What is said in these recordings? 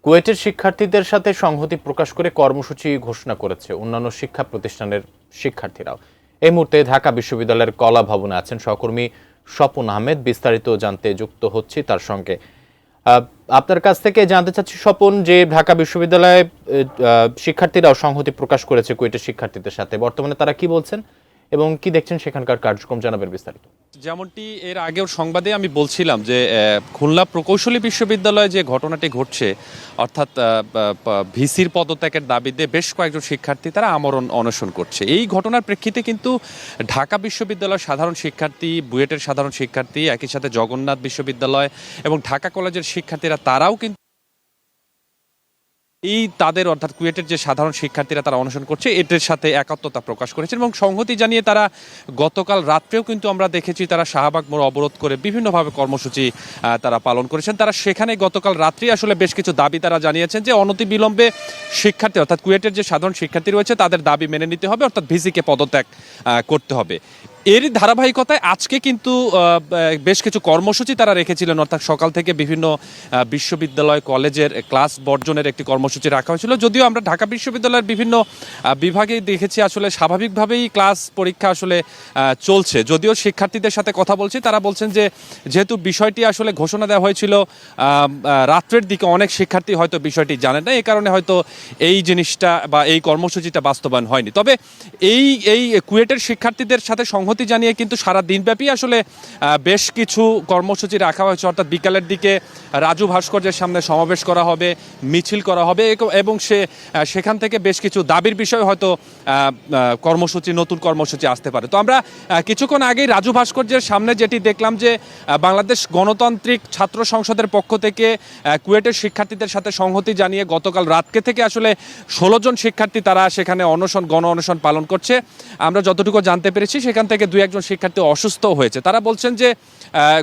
কুয়েটের শিক্ষার্থীদের সাথে সংহতি প্রকাশ করে কর্মসূচি ঘোষণা করেছে অন্যান্য শিক্ষা প্রতিষ্ঠানের শিক্ষার্থীরাও। এই মুহূর্তে ঢাকা বিশ্ববিদ্যালয়ের কলা ভবনে আছেন সহকর্মী স্বপন আহমেদ। বিস্তারিত জানতে যুক্ত হচ্ছি তার সঙ্গে। আপনার কাছ থেকে জানতে চাচ্ছি স্বপন, যে ঢাকা বিশ্ববিদ্যালয়ে শিক্ষার্থীরাও সংহতি প্রকাশ করেছে কুয়েটের শিক্ষার্থীদের সাথে, বর্তমানে তারা কি বলছেন এবং কি দেখছেন সেখানকার কার্যক্রম, জানাবেন বিস্তারিত। যেমনটি এর আগেও সংবাদে আমি বলছিলাম যে খুলনা প্রকৌশলী বিশ্ববিদ্যালয়ে যে ঘটনাটি ঘটছে, অর্থাৎ ভিসির পদত্যাগের দাবিতে বেশ কয়েকজন শিক্ষার্থী তারা আমরণ অনশন করছে। এই ঘটনার প্রেক্ষিতে কিন্তু ঢাকা বিশ্ববিদ্যালয়ের সাধারণ শিক্ষার্থী, বুয়েটের সাধারণ শিক্ষার্থী, একই সাথে জগন্নাথ বিশ্ববিদ্যালয় এবং ঢাকা কলেজের শিক্ষার্থীরা তারাও কিন্তু তাদের অর্থাৎ কুয়েটের যে সাধারণ শিক্ষার্থীরা তারা অনশন করছে এটার সাথে একাত্মতা প্রকাশ করেছেন এবং সংহতি জানিয়ে তারা গতকাল রাত্রেও কিন্তু আমরা দেখেছি তারা শাহবাগ মোড় অবরোধ করে বিভিন্নভাবে কর্মসূচি তারা পালন করেছেন। তারা সেখানে গতকাল রাত্রি আসলে বেশ কিছু দাবি তারা জানিয়েছেন যে অনতিবিলম্বে শিক্ষার্থী অর্থাৎ কুয়েটের যে সাধারণ শিক্ষার্থী রয়েছে তাদের দাবি মেনে নিতে হবে, অর্থাৎ ভিসিকে পদত্যাগ করতে হবে। এর ধারাবাহিকতায় আজকে কিন্তু বেশ কিছু কর্মসূচি তারা রেখেছিলেন, অর্থাৎ সকাল থেকে বিভিন্ন বিশ্ববিদ্যালয় কলেজের ক্লাস বর্জনের একটি কর্মসূচি রাখা হয়েছিল। যদিও আমরা ঢাকা বিশ্ববিদ্যালয়ের বিভিন্ন বিভাগে দেখেছি আসলে স্বাভাবিকভাবেই ক্লাস পরীক্ষা আসলে চলছে। যদিও শিক্ষার্থীদের সাথে কথা বলছি, তারা বলছেন যে যেহেতু বিষয়টি আসলে ঘোষণা দেওয়া হয়েছিল রাত্রের দিকে, অনেক শিক্ষার্থী হয়তো বিষয়টি জানেন না, এই কারণে হয়তো এই জিনিসটা বা এই কর্মসূচিটা বাস্তবায়ন হয়নি। তবে এই কুয়েটের শিক্ষার্থীদের সাথে সংহতি জানিয়ে কিন্তু সারা দিনব্যাপী আসলে বেশ কিছু কর্মসূচি রাখা হয়েছে, অর্থাৎ বিকালের দিকে রাজু ভাস্কর্যের সামনে সমাবেশ করা হবে, মিছিল করা হবে এবং সেখান থেকে বেশ কিছু দাবির বিষয়ে হয়তো নতুন কর্মসূচি আসতে পারে। তো আমরা কিছুক্ষণ আগেই রাজু ভাস্কর্যের সামনে যেটি দেখলাম যে বাংলাদেশ গণতান্ত্রিক ছাত্র সংসদের পক্ষ থেকে কুয়েটের শিক্ষার্থীদের সাথে সংহতি জানিয়ে গতকাল রাতকে থেকে আসলে 16 জন শিক্ষার্থী তারা সেখানে গণ অনশন পালন করছে। আমরা যতটুকু জানতে পেরেছি সেখান থেকে 2-1 শিক্ষার্থী অসুস্থ হয়েছে। তারা বলছেন যে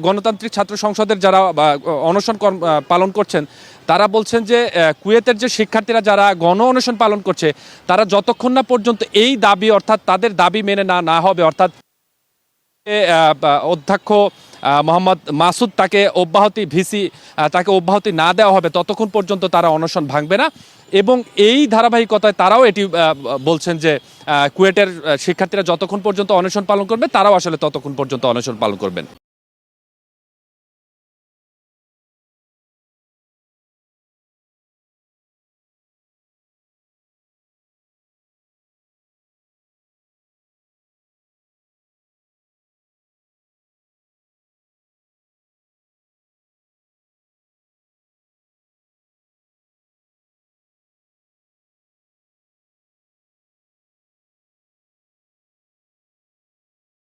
গণতান্ত্রিক ছাত্র সংসদের যারা অনশন পালন করছেন তারা বলছেন যে কুয়েতের যে শিক্ষার্থীরা যারা গণ অনশন পালন করছে তারা যতক্ষণ না পর্যন্ত এই দাবি অর্থাৎ তাদের দাবি মেনে না হবে, অর্থাৎ অধ্যক্ষ মোহাম্মদ মাসুদ তাকে অব্যাহতি না দেওয়া হবে, ততক্ষণ পর্যন্ত তারা অনশন ভাঙবে না। এবং এই ধারাবাহিকতায় তারাও এটি বলছেন যে কুয়েটের শিক্ষার্থীরা যতক্ষণ পর্যন্ত অনশন পালন করবে তারাও আসলে ততক্ষণ পর্যন্ত অনশন পালন করবেন।